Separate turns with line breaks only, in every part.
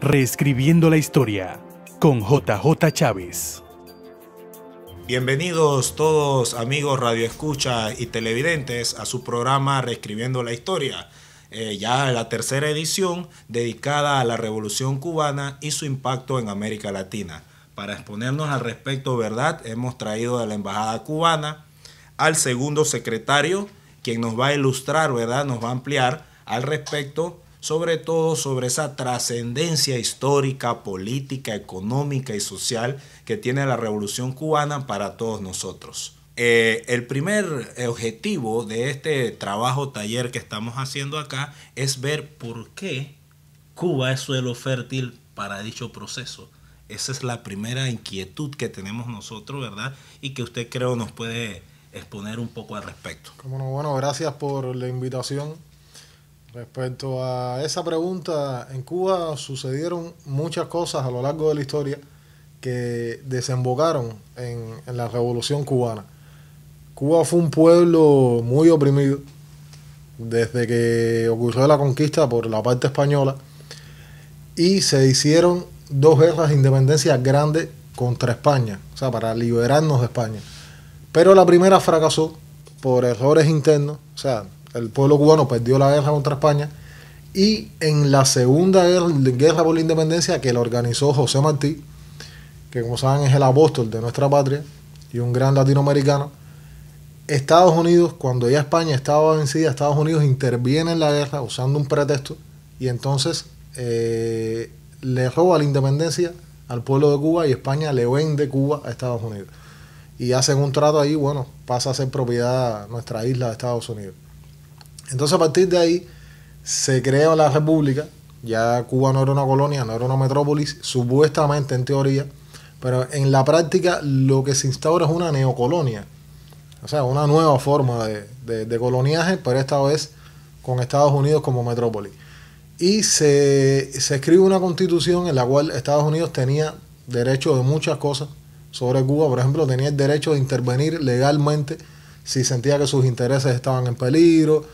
Reescribiendo la historia con JJ Chávez.
Bienvenidos todos amigos radioescuchas y televidentes a su programa Reescribiendo la Historia. Ya la tercera edición dedicada a la Revolución Cubana y su impacto en América Latina. Para exponernos al respecto, ¿verdad? Hemos traído de la Embajada Cubana al segundo secretario, quien nos va a ilustrar, ¿verdad? Nos va a ampliar al respecto, sobre todo sobre esa trascendencia histórica, política, económica y social que tiene la Revolución Cubana para todos nosotros. El primer objetivo de este trabajo taller que estamos haciendo acá es ver por qué Cuba es suelo fértil para dicho proceso. Esa es la primera inquietud que tenemos nosotros, ¿verdad? Y que usted creo nos puede exponer un poco al respecto.
Bueno, gracias por la invitación. Respecto a esa pregunta, en Cuba sucedieron muchas cosas a lo largo de la historia que desembocaron en la Revolución Cubana. Cuba fue un pueblo muy oprimido desde que ocurrió la conquista por la parte española y se hicieron dos guerras de independencia grandes contra España, o sea, para liberarnos de España. Pero la primera fracasó por errores internos, o sea, el pueblo cubano perdió la guerra contra España, y en la segunda guerra por la independencia, que la organizó José Martí, que como saben es el apóstol de nuestra patria y un gran latinoamericano, Estados Unidos, cuando ya España estaba vencida, Estados Unidos interviene en la guerra usando un pretexto y entonces le roba la independencia al pueblo de Cuba y España le vende Cuba a Estados Unidos. Y hacen un trato ahí, bueno, pasa a ser propiedad nuestra isla de Estados Unidos. Entonces a partir de ahí se crea la república. Ya Cuba no era una colonia, no era una metrópolis, supuestamente en teoría, pero en la práctica lo que se instaura es una neocolonia, o sea, una nueva forma de coloniaje, pero esta vez con Estados Unidos como metrópoli. Y se escribe una constitución en la cual Estados Unidos tenía derecho de muchas cosas sobre Cuba. Por ejemplo, tenía el derecho de intervenir legalmente si sentía que sus intereses estaban en peligro.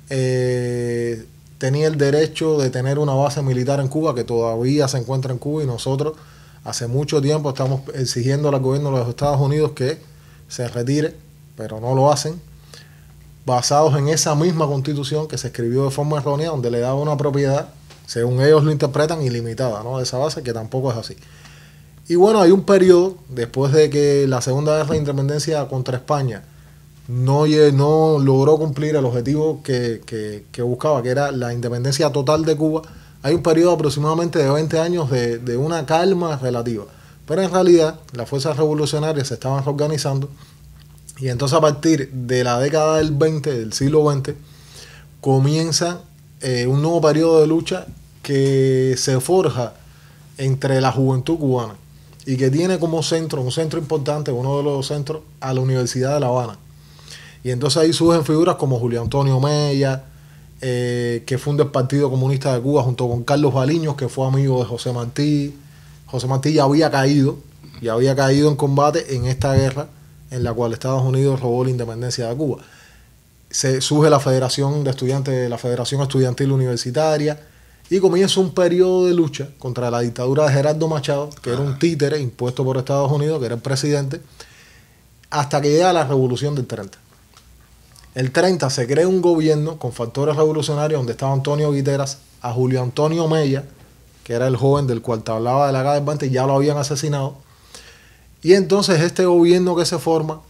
Tenía el derecho de tener una base militar en Cuba, que todavía se encuentra en Cuba, y nosotros hace mucho tiempo estamos exigiendo al gobierno de los Estados Unidos que se retire, pero no lo hacen, basados en esa misma constitución que se escribió de forma errónea, donde le daba una propiedad, según ellos lo interpretan, ilimitada, ¿no?, de esa base, que tampoco es así. Y bueno, hay un periodo, después de que la segunda guerra de independencia contra España no logró cumplir el objetivo que buscaba, que era la independencia total de Cuba. Hay un periodo aproximadamente de 20 años de una calma relativa. Pero en realidad las fuerzas revolucionarias se estaban reorganizando y entonces a partir de la década del siglo XX, comienza un nuevo periodo de lucha que se forja entre la juventud cubana y que tiene como centro, un centro importante, uno de los centros, a la Universidad de La Habana. Y entonces ahí surgen figuras como Julio Antonio Mella, que funda el Partido Comunista de Cuba junto con Carlos Baliños, que fue amigo de José Martí. José Martí ya había caído en combate en esta guerra en la cual Estados Unidos robó la independencia de Cuba. Surge la Federación de Estudiantes, la Federación Estudiantil Universitaria, y comienza un periodo de lucha contra la dictadura de Gerardo Machado, que era un títere impuesto por Estados Unidos, que era el presidente, hasta que llega la Revolución del 30. El 30 se crea un gobierno con factores revolucionarios donde estaba Antonio Guiteras, a Julio Antonio Mella, que era el joven del cual te hablaba de la Gada del Bante, ya lo habían asesinado. Y entonces este gobierno que se forma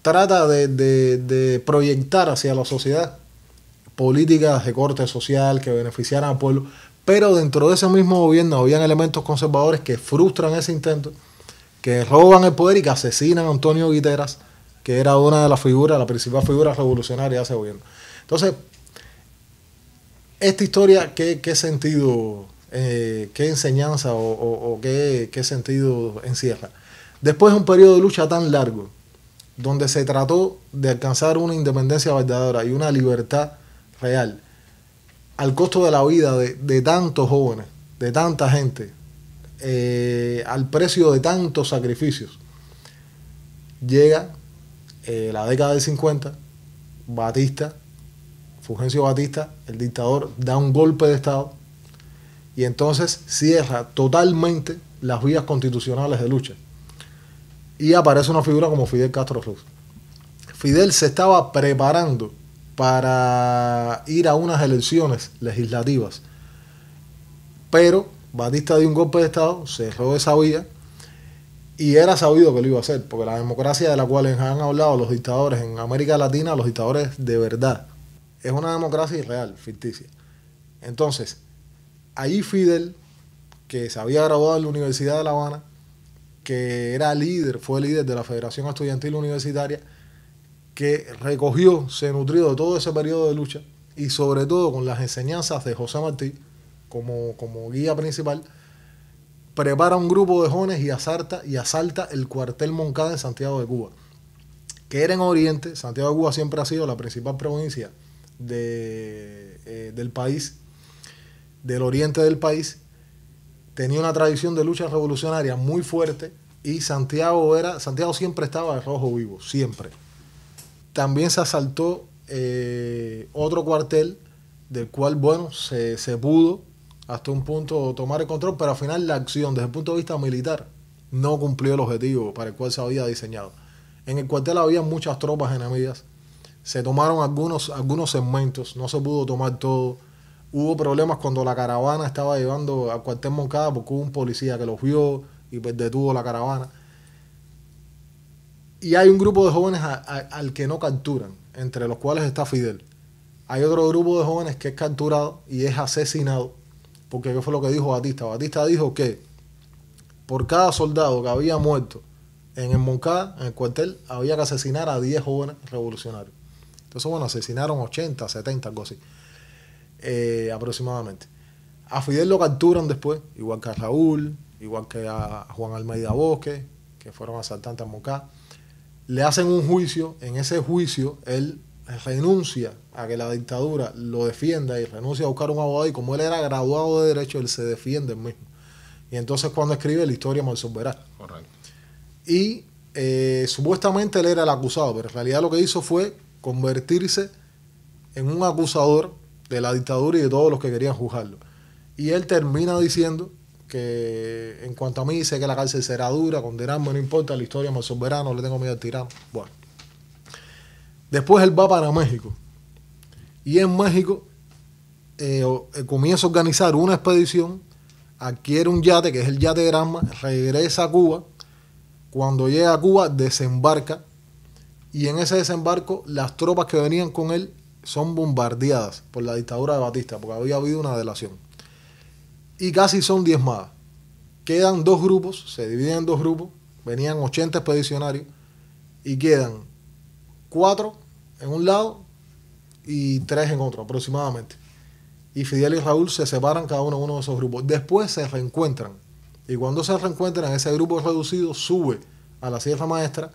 trata de proyectar hacia la sociedad políticas de corte social que beneficiaran al pueblo, pero dentro de ese mismo gobierno habían elementos conservadores que frustran ese intento, que roban el poder y que asesinan a Antonio Guiteras, que era una de las figuras, la principal figura revolucionaria de ese gobierno. Entonces, esta historia, ¿qué sentido, qué enseñanza o qué sentido encierra? Después de un periodo de lucha tan largo, donde se trató de alcanzar una independencia verdadera y una libertad real, al costo de la vida de tantos jóvenes, de tanta gente, al precio de tantos sacrificios, llega la década del 50, Fulgencio Batista, el dictador, da un golpe de Estado y entonces cierra totalmente las vías constitucionales de lucha. Y aparece una figura como Fidel Castro Ruz. Fidel se estaba preparando para ir a unas elecciones legislativas, pero Batista dio un golpe de Estado, cerró esa vía, y era sabido que lo iba a hacer, porque la democracia de la cual han hablado los dictadores en América Latina, los dictadores de verdad, es una democracia irreal, ficticia. Entonces, ahí Fidel, que se había graduado en la Universidad de La Habana, que era líder, fue líder de la Federación Estudiantil Universitaria, que recogió, se nutrió de todo ese periodo de lucha, y sobre todo con las enseñanzas de José Martí como guía principal, prepara un grupo de jóvenes y asalta el cuartel Moncada en Santiago de Cuba, que era en Oriente. Santiago de Cuba siempre ha sido la principal provincia del país, del oriente del país. Tenía una tradición de lucha revolucionaria muy fuerte, y Santiago siempre estaba de rojo vivo, siempre. También se asaltó otro cuartel, del cual, bueno, se pudo hasta un punto tomar el control, pero al final la acción desde el punto de vista militar no cumplió el objetivo para el cual se había diseñado. En el cuartel había muchas tropas enemigas, se tomaron algunos segmentos, no se pudo tomar todo. Hubo problemas cuando la caravana estaba llevando al cuartel Moncada, porque hubo un policía que los vio y detuvo la caravana. Y hay un grupo de jóvenes al que no capturan, entre los cuales está Fidel. Hay otro grupo de jóvenes que es capturado y es asesinado, porque ¿qué fue lo que dijo Batista? Batista dijo que por cada soldado que había muerto en el Moncada, en el cuartel, había que asesinar a 10 jóvenes revolucionarios. Entonces, bueno, asesinaron 80, 70, algo así, aproximadamente. A Fidel lo capturan después, igual que a Raúl, igual que a Juan Almeida Bosque, que fueron asaltantes al Moncada. Le hacen un juicio. En ese juicio él renuncia a que la dictadura lo defienda y renuncia a buscar un abogado, y como él era graduado de Derecho, él se defiende él mismo. Y entonces cuando escribe La historia me absolverá.
Correcto.
Y supuestamente él era el acusado, pero en realidad lo que hizo fue convertirse en un acusador de la dictadura y de todos los que querían juzgarlo. Y él termina diciendo que en cuanto a mí, sé que la cárcel será dura, condenarme no importa, la historia me absolverá, no le tengo miedo al tirano. Bueno. Después él va para México. Y en México comienza a organizar una expedición, adquiere un yate, que es el yate Granma, regresa a Cuba. Cuando llega a Cuba, desembarca. Y en ese desembarco, las tropas que venían con él son bombardeadas por la dictadura de Batista, porque había habido una delación. Y casi son diezmadas. Quedan dos grupos, se dividen en dos grupos, venían 80 expedicionarios, y quedan 4 en un lado y 3 en otro, aproximadamente. Y Fidel y Raúl se separan cada uno en uno de esos grupos. Después se reencuentran. Y cuando se reencuentran, ese grupo reducido sube a la Sierra Maestra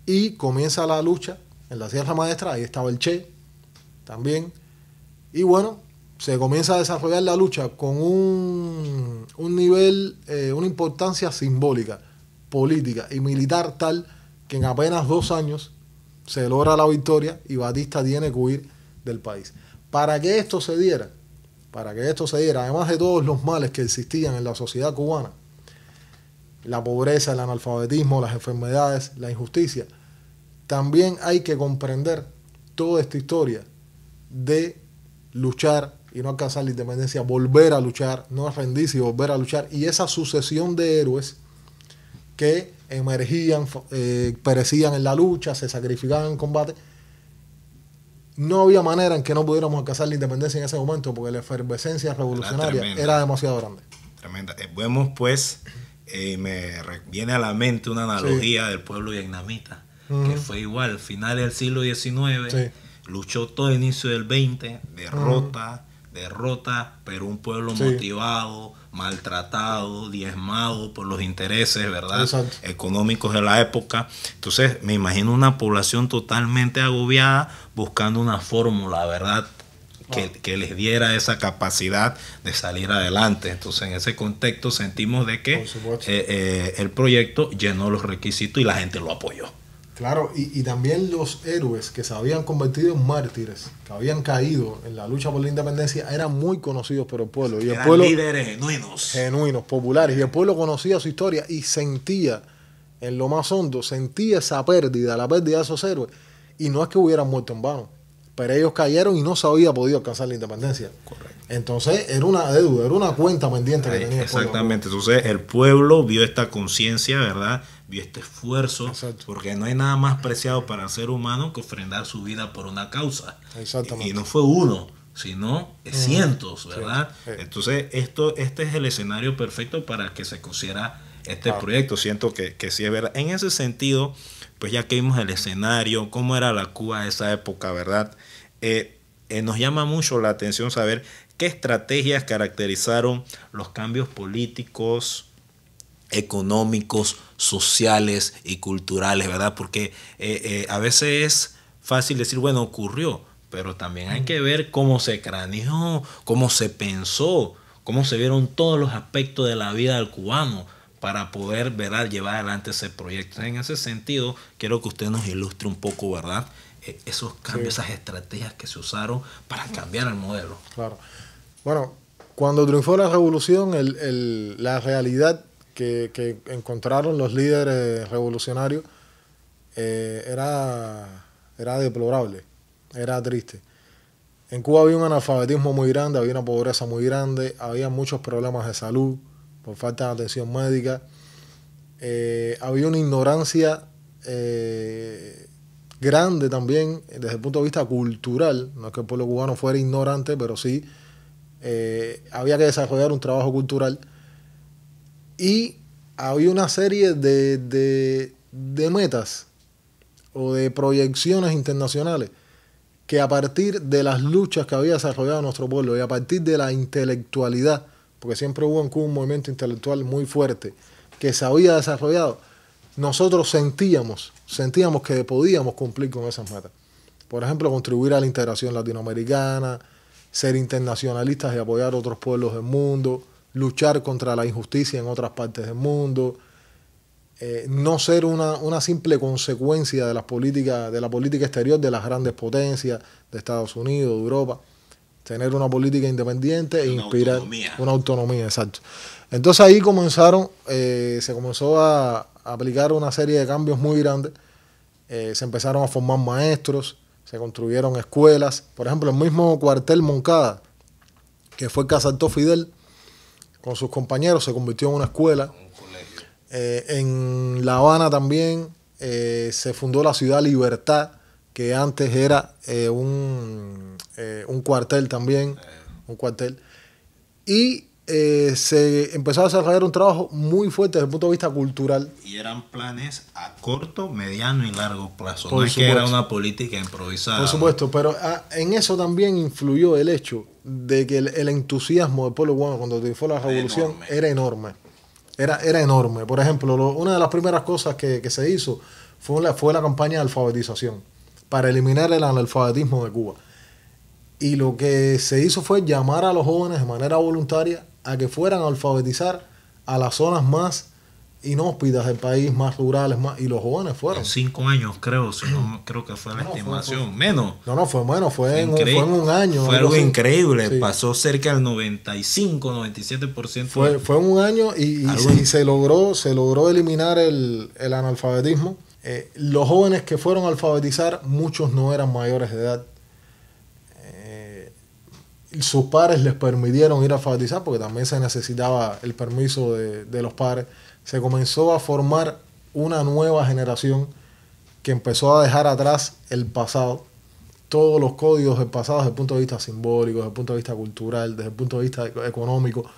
y comienza la lucha en la Sierra Maestra. Ahí estaba el Che también. Y bueno, se comienza a desarrollar la lucha con un nivel, una importancia simbólica, política y militar tal que en apenas 2 años se logra la victoria y Batista tiene que huir del país. Para que esto se diera, además de todos los males que existían en la sociedad cubana, la pobreza, el analfabetismo, las enfermedades, la injusticia, también hay que comprender toda esta historia de luchar y no alcanzar la independencia, volver a luchar, no rendirse y volver a luchar, y esa sucesión de héroes que emergían, perecían en la lucha, se sacrificaban en combate. No había manera en que no pudiéramos alcanzar la independencia en ese momento, porque la efervescencia revolucionaria era demasiado grande.
Tremenda. Vemos pues, viene a la mente una analogía del pueblo vietnamita, que fue igual, finales del siglo XIX, luchó todo el inicio del XX, derrota, pero un pueblo motivado, maltratado, diezmado por los intereses, ¿verdad? Económicos de la época. Entonces me imagino una población totalmente agobiada buscando una fórmula, ¿verdad? Que les diera esa capacidad de salir adelante. Entonces en ese contexto sentimos de que el proyecto llenó los requisitos y la gente lo apoyó.
Claro, y también los héroes que se habían convertido en mártires, que habían caído en la lucha por la independencia, eran muy conocidos por el pueblo. Y el
Eran
pueblo,
líderes genuinos.
genuinos, populares, y el pueblo conocía su historia y sentía, en lo más hondo, sentía esa pérdida, la pérdida de esos héroes. Y no es que hubieran muerto en vano, pero ellos cayeron y no se había podido alcanzar la independencia.
Correcto.
Entonces era una deuda, era una cuenta pendiente que
Ay,
tenía el pueblo.
exactamente. Entonces el pueblo vio esta conciencia, ¿verdad? Vio este esfuerzo,
Exacto.
porque no hay nada más preciado para el ser humano que ofrendar su vida por una causa.
Exactamente.
Y no fue uno, sino cientos, ¿verdad?
Sí.
Entonces este es el escenario perfecto para que se considera este
Claro.
proyecto. Siento que sí es verdad. En ese sentido, pues ya que vimos el escenario, cómo era la Cuba de esa época, ¿verdad? Nos llama mucho la atención saber qué estrategias caracterizaron los cambios políticos, económicos, sociales y culturales, ¿verdad? Porque a veces es fácil decir, bueno, ocurrió, pero también hay que ver cómo se craneó, cómo se pensó, cómo se vieron todos los aspectos de la vida del cubano para poder, ¿verdad?, llevar adelante ese proyecto. En ese sentido, quiero que usted nos ilustre un poco, ¿verdad?, esos cambios,
Sí.
esas estrategias que se usaron para cambiar el modelo.
Claro. Bueno, cuando triunfó la revolución, la realidad que encontraron los líderes revolucionarios era deplorable, era triste. En Cuba había un analfabetismo muy grande, había una pobreza muy grande, había muchos problemas de salud por falta de atención médica, había una ignorancia grande también desde el punto de vista cultural. No es que el pueblo cubano fuera ignorante, pero sí había que desarrollar un trabajo cultural y había una serie de metas o de proyecciones internacionales que a partir de las luchas que había desarrollado nuestro pueblo y a partir de la intelectualidad, porque siempre hubo en Cuba un movimiento intelectual muy fuerte que se había desarrollado, nosotros sentíamos que podíamos cumplir con esas metas. Por ejemplo, contribuir a la integración latinoamericana, ser internacionalistas y apoyar a otros pueblos del mundo, luchar contra la injusticia en otras partes del mundo, no ser una simple consecuencia de la política exterior de las grandes potencias de Estados Unidos, de Europa, tener una política independiente e inspirar una autonomía, exacto. Entonces ahí se comenzó a aplicar una serie de cambios muy grandes. Se empezaron a formar maestros, se construyeron escuelas. Por ejemplo, el mismo cuartel Moncada, que fue el que asaltó Fidel, con sus compañeros, se convirtió en una escuela. En La Habana también se fundó la ciudad Libertad, que antes era un cuartel también, un cuartel. Y se empezó a desarrollar un trabajo muy fuerte desde el punto de vista cultural.
Y eran planes a corto, mediano y largo plazo.
Por
no es que
supuesto.
era una política improvisada.
Por supuesto, pero en eso también influyó el hecho de que el entusiasmo del pueblo cubano cuando triunfó la revolución era enorme. Era enorme. Por ejemplo, una de las primeras cosas que se hizo fue la campaña de alfabetización para eliminar el analfabetismo de Cuba. Y lo que se hizo fue llamar a los jóvenes de manera voluntaria a que fueran a alfabetizar a las zonas más inhóspitas del país, más rurales, y los jóvenes fueron.
En 5 años, creo, si no, creo que fue la estimación. Menos.
No, fue en un año.
Fue algo increíble.
Sí.
Pasó cerca del 95, 97%.
Fue en un año y se logró eliminar el analfabetismo. Los jóvenes que fueron a alfabetizar, muchos no eran mayores de edad. Sus padres les permitieron ir a alfabetizar porque también se necesitaba el permiso de los padres. Se comenzó a formar una nueva generación que empezó a dejar atrás el pasado, todos los códigos del pasado desde el punto de vista simbólico, desde el punto de vista cultural, desde el punto de vista económico,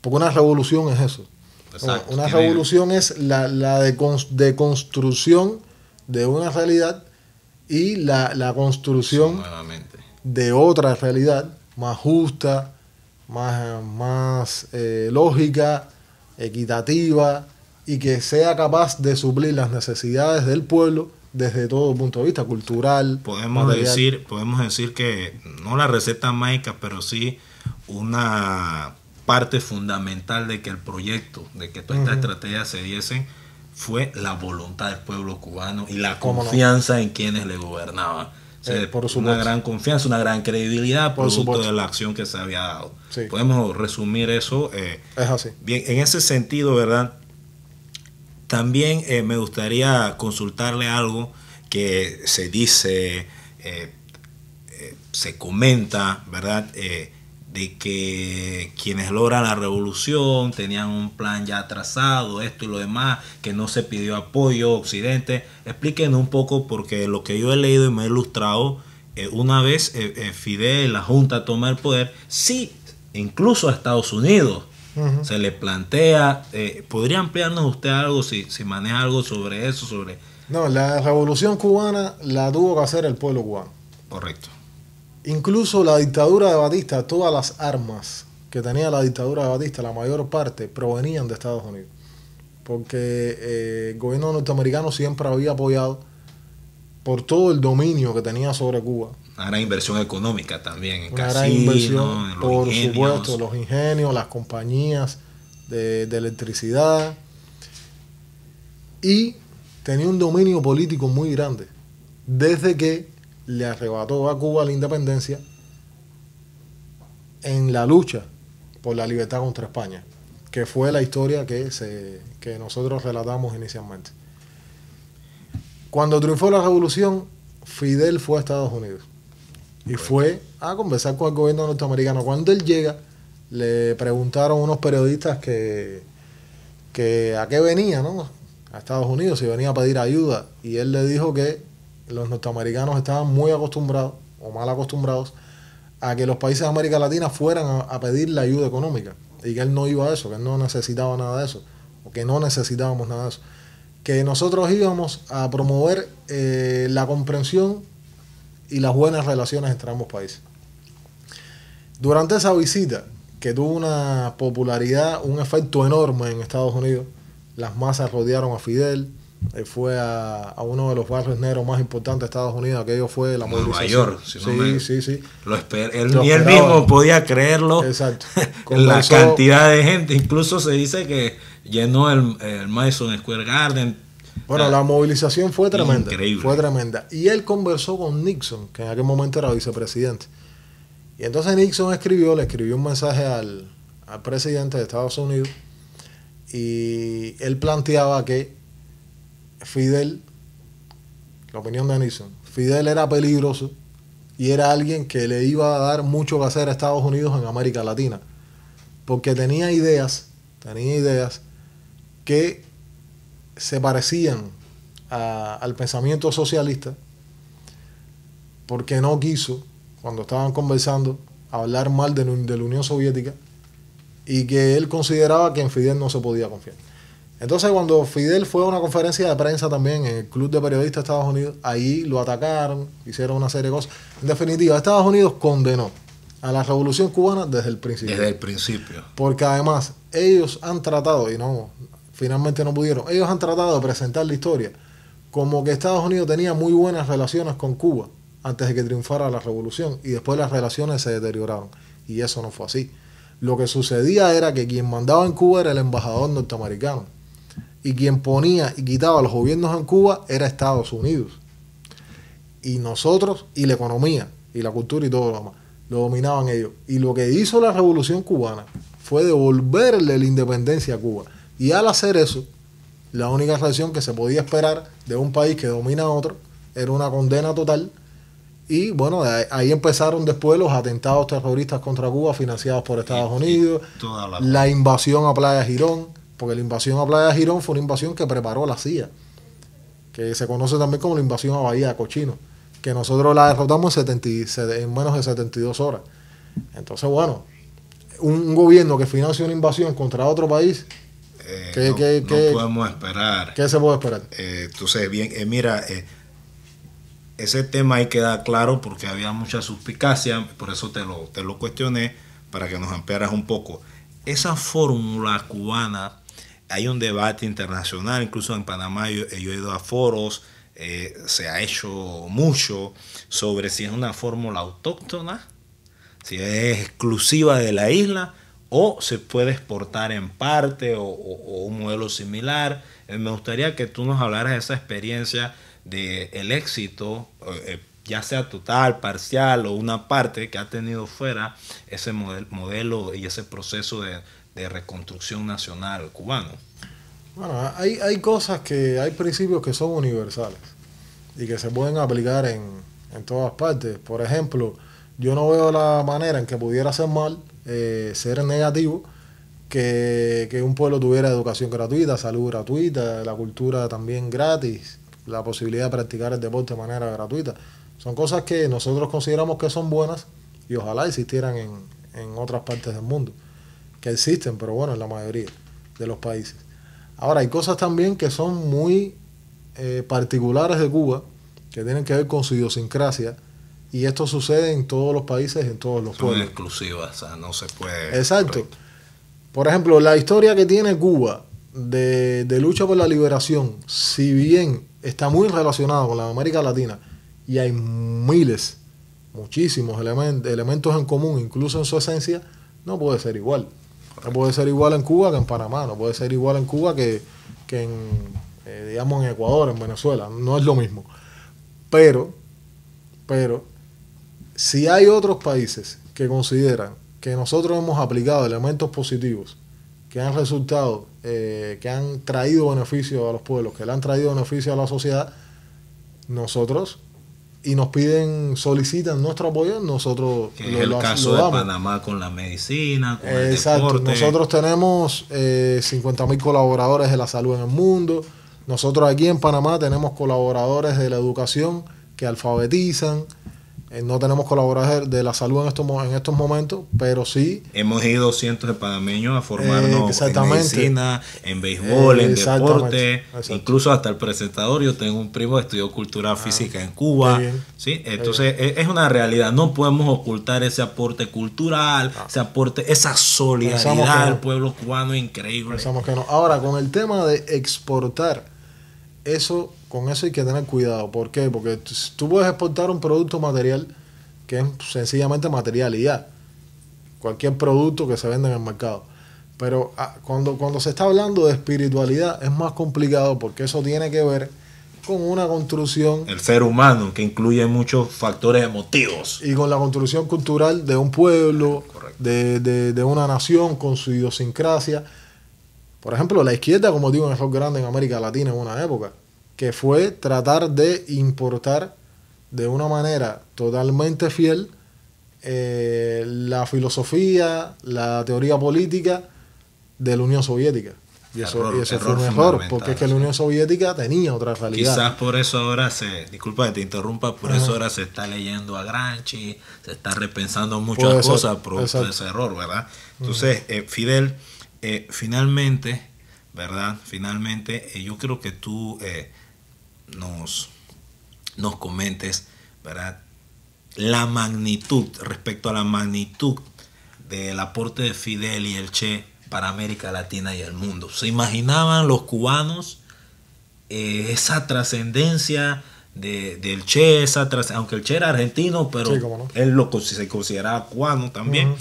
porque una revolución es eso.
Exacto.
Una revolución es la deconstrucción de una realidad y la construcción de otra realidad más justa, más lógica, equitativa y que sea capaz de suplir las necesidades del pueblo desde todo punto de vista cultural.
Podemos decir que no la receta mágica, pero sí una parte fundamental de que el proyecto, de que toda esta estrategia se diese, fue la voluntad del pueblo cubano y la
¿Cómo no?
confianza en quienes le gobernaban. O sea,
Por supuesto.
una gran confianza, una gran credibilidad
Por
producto
supuesto.
de la acción que se había dado.
Sí.
Podemos resumir eso.
Es así.
Bien, en ese sentido, ¿verdad? También me gustaría consultarle algo que se dice, se comenta, ¿verdad? De que quienes logran la revolución tenían un plan ya trazado, esto y lo demás, que no se pidió apoyo a Occidente. Explíquenos un poco, porque lo que yo he leído y me he ilustrado, una vez Fidel, la Junta toma el poder, sí, incluso a Estados Unidos se le plantea. ¿Podría ampliarnos usted algo, si maneja algo sobre eso?
No, la revolución cubana la tuvo que hacer el pueblo cubano.
Correcto.
Incluso la dictadura de Batista, todas las armas que tenía la dictadura de Batista, la mayor parte provenían de Estados Unidos. Porque el gobierno norteamericano siempre había apoyado por todo el dominio que tenía sobre Cuba.
Una gran inversión económica también en
Una gran
casinos,
inversión,
en los
por
ingenios.
supuesto, los ingenios, las compañías de electricidad. Y tenía un dominio político muy grande. Desde que le arrebató a Cuba la independencia en la lucha por la libertad contra España, que fue la historia que nosotros relatamos inicialmente. Cuando triunfó la revolución, Fidel fue a Estados Unidos y fue a conversar con el gobierno norteamericano. Cuando él llega, le preguntaron unos periodistas que a qué venía, ¿no? A Estados Unidos, si venía a pedir ayuda, y él le dijo que los norteamericanos estaban muy acostumbrados o mal acostumbrados a que los países de América Latina fueran a pedir la ayuda económica, y que él no iba a eso, que él no necesitaba nada de eso, o que no necesitábamos nada de eso, que nosotros íbamos a promover la comprensión y las buenas relaciones entre ambos países. Durante esa visita, que tuvo una popularidad, un efecto enorme en Estados Unidos, las masas rodearon a Fidel. Él fue a uno de los barrios negros más importantes de Estados Unidos. Aquello fue la
Nueva
movilización.
York. Si no
Sí.
Ni él mismo podía creerlo.
Exacto.
La cantidad de gente. Incluso se dice que llenó el Madison Square Garden.
Bueno, la movilización fue tremenda.
Increíble.
Fue tremenda. Y él conversó con Nixon, que en aquel momento era vicepresidente. Y entonces Nixon le escribió un mensaje al presidente de Estados Unidos, y él planteaba que Fidel, la opinión de Nixon, Fidel era peligroso y era alguien que le iba a dar mucho que hacer a Estados Unidos en América Latina, porque tenía ideas que se parecían al pensamiento socialista, porque no quiso, cuando estaban conversando, hablar mal de la Unión Soviética, y que él consideraba que en Fidel no se podía confiar. Entonces, cuando Fidel fue a una conferencia de prensa también en el Club de Periodistas de Estados Unidos, ahí lo atacaron, hicieron una serie de cosas. En definitiva, Estados Unidos condenó a la Revolución Cubana desde el principio.
Desde el principio.
Porque además, ellos han tratado, y no, finalmente no pudieron, ellos han tratado de presentar la historia como que Estados Unidos tenía muy buenas relaciones con Cuba antes de que triunfara la Revolución, y después las relaciones se deterioraron. Y eso no fue así. Lo que sucedía era que quien mandaba en Cuba era el embajador norteamericano, y quien ponía y quitaba los gobiernos en Cuba era Estados Unidos. Y nosotros, y la economía, y la cultura y todo lo demás, lo dominaban ellos. Y lo que hizo la Revolución Cubana fue devolverle la independencia a Cuba. Y al hacer eso, la única reacción que se podía esperar de un país que domina a otro era una condena total. Y bueno, ahí empezaron después los atentados terroristas contra Cuba financiados por Estados Unidos, la invasión a Playa Girón, porque la invasión a Playa Girón fue una invasión que preparó la CIA, que se conoce también como la invasión a Bahía de Cochinos, que nosotros la derrotamos en menos de 72 horas. Entonces, bueno, un gobierno que financia una invasión contra otro país,
no podemos esperar.
¿Qué se puede esperar?
Entonces, bien, mira, ese tema ahí queda claro porque había mucha suspicacia, por eso te lo cuestioné, para que nos ampliaras un poco. Esa fórmula cubana, hay un debate internacional, incluso en Panamá yo he ido a foros, se ha hecho mucho sobre si es una fórmula autóctona, si es exclusiva de la isla, o se puede exportar en parte o un modelo similar. Me gustaría que tú nos hablaras de esa experiencia del éxito, ya sea total, parcial o una parte que ha tenido fuera ese modelo y ese proceso de reconstrucción nacional cubano.
Bueno, hay cosas hay principios que son universales y que se pueden aplicar en todas partes. Por ejemplo, yo no veo la manera en que pudiera ser mal, ser negativo, que un pueblo tuviera educación gratuita, salud gratuita, la cultura también gratis, la posibilidad de practicar el deporte de manera gratuita. Son cosas que nosotros consideramos que son buenas y ojalá existieran en otras partes del mundo, que existen, pero bueno, en la mayoría de los países. Ahora, hay cosas también que son muy particulares de Cuba, que tienen que ver con su idiosincrasia, y esto sucede en todos los países, en todos los pueblos.
Son exclusivas, o sea, no se puede...
Exacto.
Correcto.
Por ejemplo, la historia que tiene Cuba de lucha por la liberación, si bien está muy relacionada con la de América Latina, y hay muchísimos elementos en común, incluso en su esencia, no puede ser igual. No puede ser igual en Cuba que en Panamá, no puede ser igual en Cuba que digamos, en Ecuador, en Venezuela. No es lo mismo. Pero, si hay otros países que consideran que nosotros hemos aplicado elementos positivos que han resultado, que han traído beneficio a los pueblos, que le han traído beneficio a la sociedad, nosotros, y nos solicitan nuestro apoyo, nosotros
que es el caso de Panamá con la medicina, con el deporte.
Nosotros tenemos 50.000 colaboradores de la salud en el mundo. Nosotros aquí en Panamá tenemos colaboradores de la educación que alfabetizan. No tenemos colaboradores de la salud en estos momentos, pero sí...
Hemos ido cientos de panameños a formarnos en medicina, en béisbol, en deporte, incluso hasta el presentador. Yo tengo un primo que estudió cultura física en Cuba. ¿Sí? Entonces es una realidad. No podemos ocultar ese aporte cultural, ese aporte, esa solidaridad del pueblo cubano increíble.
Pensamos que no. Ahora, con el tema de exportar, con eso hay que tener cuidado. ¿Por qué? Porque tú puedes exportar un producto material que es sencillamente material y ya. Cualquier producto que se vende en el mercado. Pero cuando se está hablando de espiritualidad es más complicado porque eso tiene que ver con una construcción...
El ser humano, que incluye muchos factores emotivos.
Y con la construcción cultural de un pueblo, de una nación, con su idiosincrasia. Por ejemplo, la izquierda, como digo, en el rock grande en América Latina en una época, que fue tratar de importar de una manera totalmente fiel la filosofía, la teoría política de la Unión Soviética. Y eso fue un error, porque es que la Unión Soviética tenía otra realidad.
Quizás por eso ahora disculpa que te interrumpa, por eso ahora se está leyendo a Gramsci, se está repensando muchas cosas producto de ese error, ¿verdad? Entonces, Fidel, finalmente, ¿verdad? Yo creo que tú nos comentes, ¿verdad? Respecto a la magnitud del aporte de Fidel y el Che para América Latina y el mundo. ¿Se imaginaban los cubanos esa trascendencia del Che, aunque el Che era argentino, pero sí, no, él se consideraba cubano también,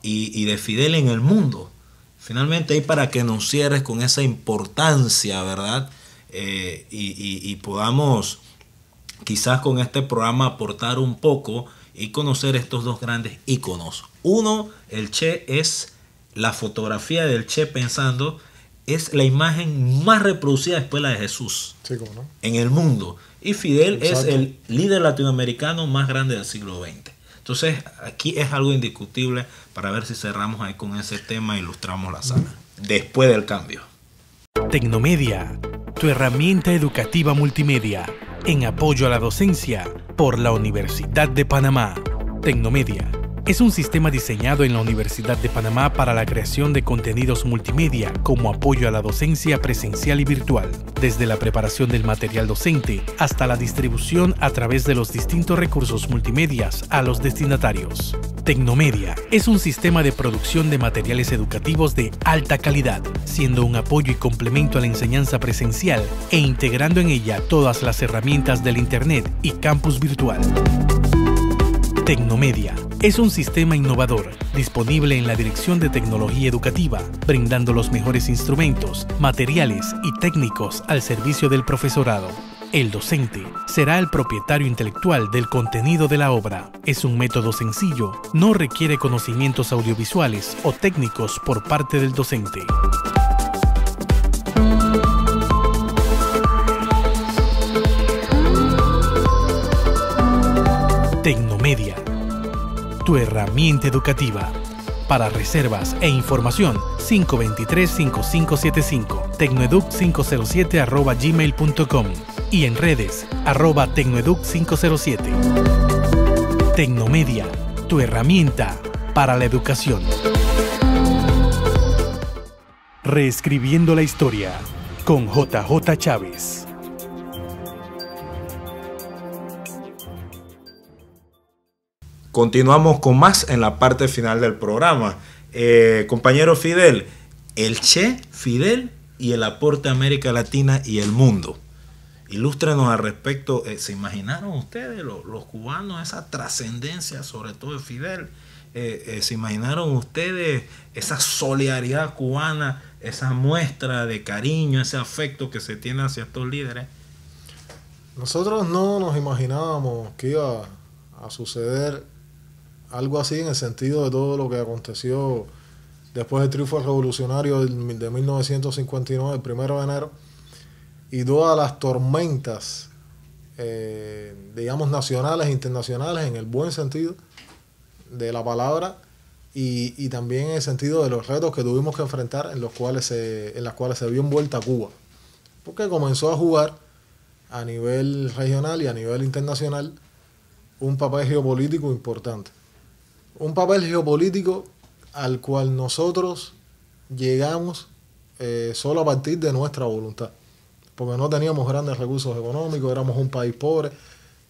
y de Fidel en el mundo? Finalmente, ahí para que nos cierres con esa importancia, ¿verdad? Y podamos quizás con este programa aportar un poco y conocer estos dos grandes íconos. Uno, el Che, es la fotografía del Che pensando, es la imagen más reproducida después de la de Jesús, sí, ¿cómo no?, en el mundo. Y Fidel es el líder latinoamericano más grande del siglo XX. Entonces, aquí es algo indiscutible para ver si cerramos ahí con ese tema e ilustramos la sala. Después del cambio.
Tecnomedia, tu herramienta educativa multimedia, en apoyo a la docencia por la Universidad de Panamá. Tecnomedia es un sistema diseñado en la Universidad de Panamá para la creación de contenidos multimedia como apoyo a la docencia presencial y virtual, desde la preparación del material docente hasta la distribución a través de los distintos recursos multimedias a los destinatarios. Tecnomedia es un sistema de producción de materiales educativos de alta calidad, siendo un apoyo y complemento a la enseñanza presencial e integrando en ella todas las herramientas del Internet y campus virtual. Tecnomedia es un sistema innovador, disponible en la Dirección de Tecnología Educativa, brindando los mejores instrumentos, materiales y técnicos al servicio del profesorado. El docente será el propietario intelectual del contenido de la obra. Es un método sencillo, no requiere conocimientos audiovisuales o técnicos por parte del docente. Tecnomedia, tu herramienta educativa. Para reservas e información, 523-5575, tecnoeduc507@gmail.com y en redes, @tecnoeduc507. Tecnomedia, tu herramienta para la educación. Reescribiendo la historia con JJ Chávez.
Continuamos con más en la parte final del programa. Compañero Fidel, el Che, Fidel y el aporte a América Latina y el mundo. Ilústrenos al respecto. ¿Se imaginaron ustedes, los cubanos, esa trascendencia, sobre todo de Fidel? ¿Se imaginaron ustedes esa solidaridad cubana, esa muestra de cariño, ese afecto que se tiene hacia estos líderes?
Nosotros no nos imaginábamos que iba a suceder algo así, en el sentido de todo lo que aconteció después del triunfo revolucionario de 1959, el 1 de enero, y todas las tormentas, digamos, nacionales e internacionales, en el buen sentido de la palabra, y también en el sentido de los retos que tuvimos que enfrentar, en las cuales se vio envuelta Cuba, porque comenzó a jugar a nivel regional y a nivel internacional un papel geopolítico importante. Un papel geopolítico al cual nosotros llegamos solo a partir de nuestra voluntad, porque no teníamos grandes recursos económicos, éramos un país pobre.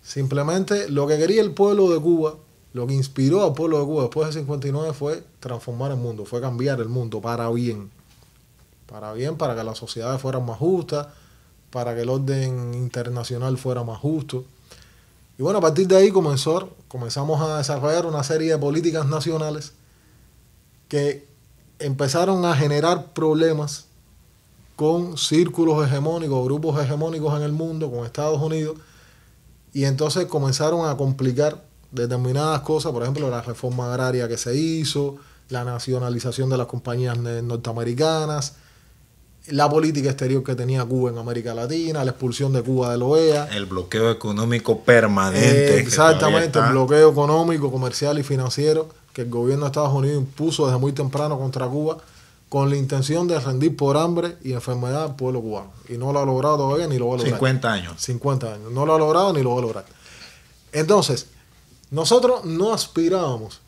Simplemente lo que quería el pueblo de Cuba, lo que inspiró al pueblo de Cuba después del 59 fue transformar el mundo, fue cambiar el mundo para bien, para que las sociedades fueran más justas, para que el orden internacional fuera más justo. Y bueno, a partir de ahí comenzamos a desarrollar una serie de políticas nacionales que empezaron a generar problemas con círculos hegemónicos, grupos hegemónicos en el mundo, con Estados Unidos, y entonces comenzaron a complicar determinadas cosas, por ejemplo, la reforma agraria que se hizo, la nacionalización de las compañías norteamericanas, la política exterior que tenía Cuba en América Latina, la expulsión de Cuba de la OEA.
El bloqueo económico permanente.
Exactamente, el bloqueo económico, comercial y financiero que el gobierno de Estados Unidos impuso desde muy temprano contra Cuba, con la intención de rendir por hambre y enfermedad al pueblo cubano. Y no lo ha logrado todavía, ni lo va a lograr.
50 años.
50 años. No lo ha logrado ni lo va a lograr. Entonces, nosotros no aspirábamos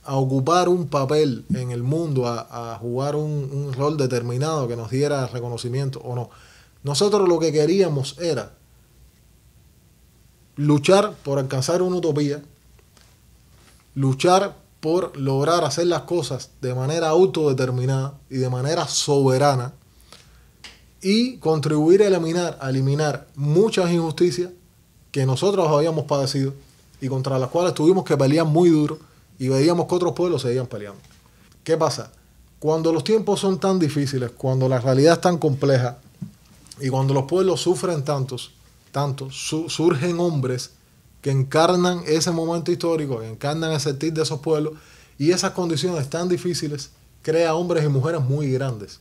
a ocupar un papel en el mundo, a jugar un rol determinado que nos diera reconocimiento o no. Nosotros lo que queríamos era luchar por alcanzar una utopía, luchar por lograr hacer las cosas de manera autodeterminada y de manera soberana, y contribuir a eliminar muchas injusticias que nosotros habíamos padecido y contra las cuales tuvimos que pelear muy duro, y veíamos que otros pueblos seguían peleando. ¿Qué pasa? Cuando los tiempos son tan difíciles, cuando la realidad es tan compleja, y cuando los pueblos sufren tanto, surgen hombres que encarnan ese momento histórico, que encarnan el sentir de esos pueblos, y esas condiciones tan difíciles crea hombres y mujeres muy grandes.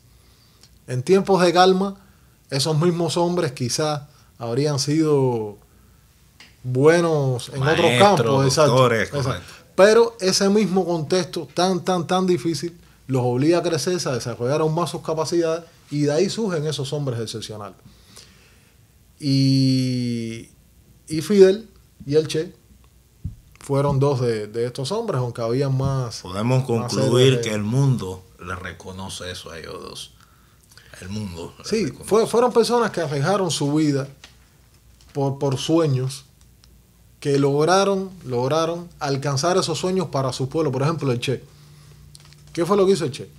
En tiempos de calma, esos mismos hombres quizás habrían sido buenos en otros campos,
doctores,
exacto. Pero ese mismo contexto tan difícil los obliga a crecerse, a desarrollar aún más sus capacidades, y de ahí surgen esos hombres excepcionales. Y Fidel y el Che fueron dos de estos hombres, aunque había más.
Podemos concluir que el mundo le reconoce eso a ellos dos. El mundo.
Sí, fueron personas que arriesgaron su vida por sueños, que lograron alcanzar esos sueños para su pueblo. Por ejemplo, el Che. ¿Qué fue lo que hizo el Che?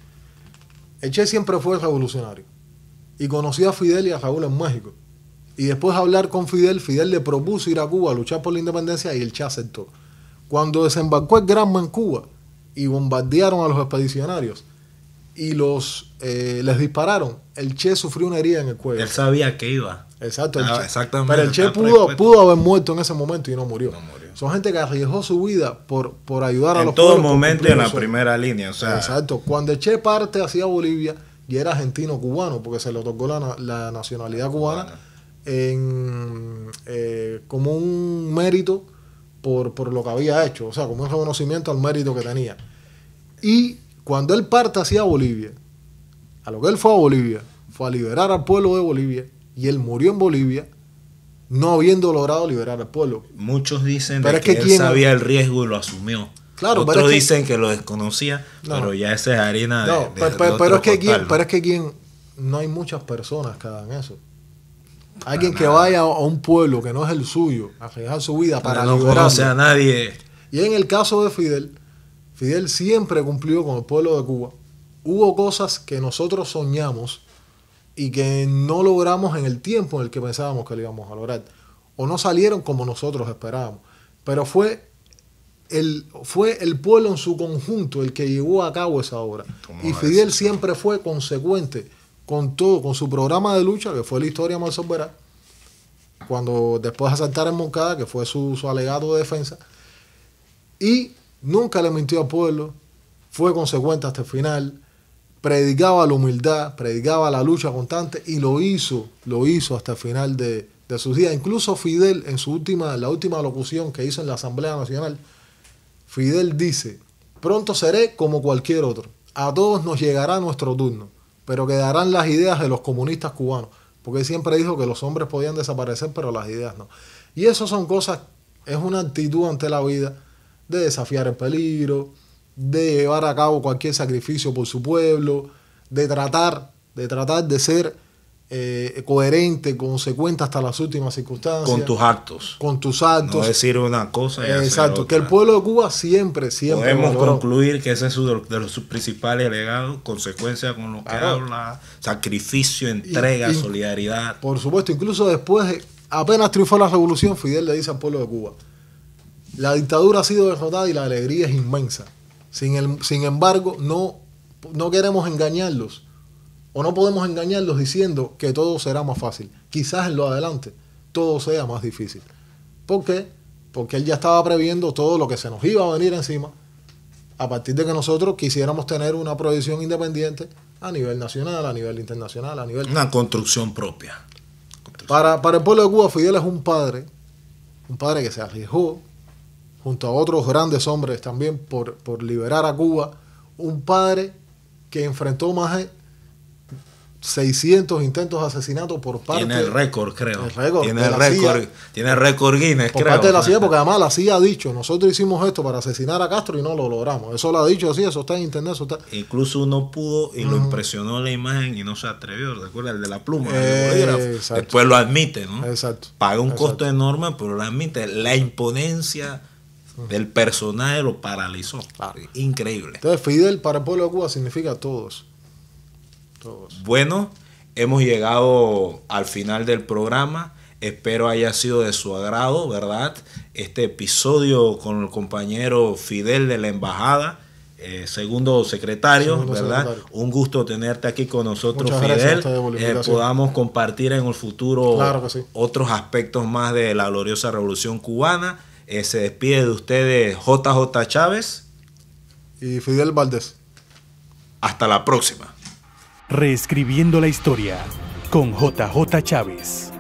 El Che siempre fue revolucionario y conoció a Fidel y a Raúl en México. Y después de hablar con Fidel, Fidel le propuso ir a Cuba a luchar por la independencia, y el Che aceptó. Cuando desembarcó el Granma en Cuba y bombardearon a los expedicionarios y les dispararon, el Che sufrió una herida en el cuello.
Él sabía que iba.
Exacto.
Exactamente.
Pero el Che pudo haber muerto en ese momento y no murió. Son gente que arriesgó su vida por ayudar a los pueblos.
En todo momento en la primera línea. O sea.
Exacto. Cuando el Che parte hacia Bolivia, y era argentino-cubano, porque se le otorgó la nacionalidad cubana como un mérito por lo que había hecho, o sea, como un reconocimiento al mérito que tenía. Y cuando él parte hacia Bolivia, a lo que él fue a Bolivia, fue a liberar al pueblo de Bolivia, y él murió en Bolivia, no habiendo logrado liberar al pueblo.
Muchos dicen que él sabía el riesgo y lo asumió.
Claro,
otros dicen que lo desconocía, pero ya esa es harina
pero es que no hay muchas personas que hagan eso. Alguien que vaya a un pueblo que no es el suyo, a arriesgar su vida para
no
liberarlo.
conoce a nadie.
Y en el caso de Fidel siempre cumplió con el pueblo de Cuba. Hubo cosas que nosotros soñamos y que no logramos en el tiempo en el que pensábamos que lo íbamos a lograr. O no salieron como nosotros esperábamos. Pero fue el pueblo en su conjunto el que llevó a cabo esa obra. Y Fidel siempre fue consecuente con todo, con su programa de lucha, que fue la historia más soberana, cuando después de asaltar en Moncada, que fue su alegato de defensa, y nunca le mintió al pueblo, fue consecuente hasta el final, predicaba la humildad, predicaba la lucha constante, y lo hizo hasta el final de sus días. Incluso Fidel, en la última locución que hizo en la Asamblea Nacional, Fidel dice: pronto seré como cualquier otro, a todos nos llegará nuestro turno, pero quedarán las ideas de los comunistas cubanos, porque él siempre dijo que los hombres podían desaparecer, pero las ideas no. Y eso son cosas, es una actitud ante la vida, de desafiar el peligro, de llevar a cabo cualquier sacrificio por su pueblo, de tratar de ser coherente, consecuente hasta las últimas circunstancias.
Con tus actos.
Con tus actos.
No decir una cosa y
exacto,
hacer otra.
Que el pueblo de Cuba siempre
podemos concluir que ese es uno de sus principales legados, consecuencia con lo que habla, sacrificio, entrega, solidaridad.
Por supuesto, incluso después, apenas triunfó la revolución, Fidel le dice al pueblo de Cuba: la dictadura ha sido derrotada y la alegría es inmensa. Sin embargo, no queremos engañarlos, o no podemos engañarlos diciendo que todo será más fácil. Quizás en lo adelante todo sea más difícil. ¿Por qué? Porque él ya estaba previendo todo lo que se nos iba a venir encima a partir de que nosotros quisiéramos tener una proyección independiente a nivel nacional, a nivel internacional, a nivel...
Una construcción propia.
Para el pueblo de Cuba, Fidel es un padre que se arriesgó junto a otros grandes hombres también por liberar a Cuba, un padre que enfrentó más de 600 intentos de asesinato por parte...
Tiene el récord, creo.
Tiene
el récord Guinness,
por parte de la CIA, porque además la CIA ha dicho: nosotros hicimos esto para asesinar a Castro y no lo logramos. Eso lo ha dicho así, eso está en internet, eso está...
Incluso uno pudo y lo impresionó la imagen y no se atrevió. ¿Recuerda? El de la pluma, el bolígrafo. Después lo admite, ¿no?
Exacto.
Paga un costo enorme, pero lo admite. La imponencia del personaje lo paralizó. Increíble.
Entonces Fidel para el pueblo de Cuba significa todos.
Bueno, hemos llegado al final del programa. Espero haya sido de su agrado, ¿verdad? Este episodio con el compañero Fidel de la Embajada, segundo secretario, ¿verdad? Un gusto tenerte aquí con nosotros,
muchas
Fidel.
Gracias,
podamos compartir en el futuro
otros
aspectos más de la gloriosa Revolución Cubana. Se despide de ustedes JJ Chávez
y Fidel Valdés.
Hasta la próxima.
Reescribiendo la historia con JJ Chávez.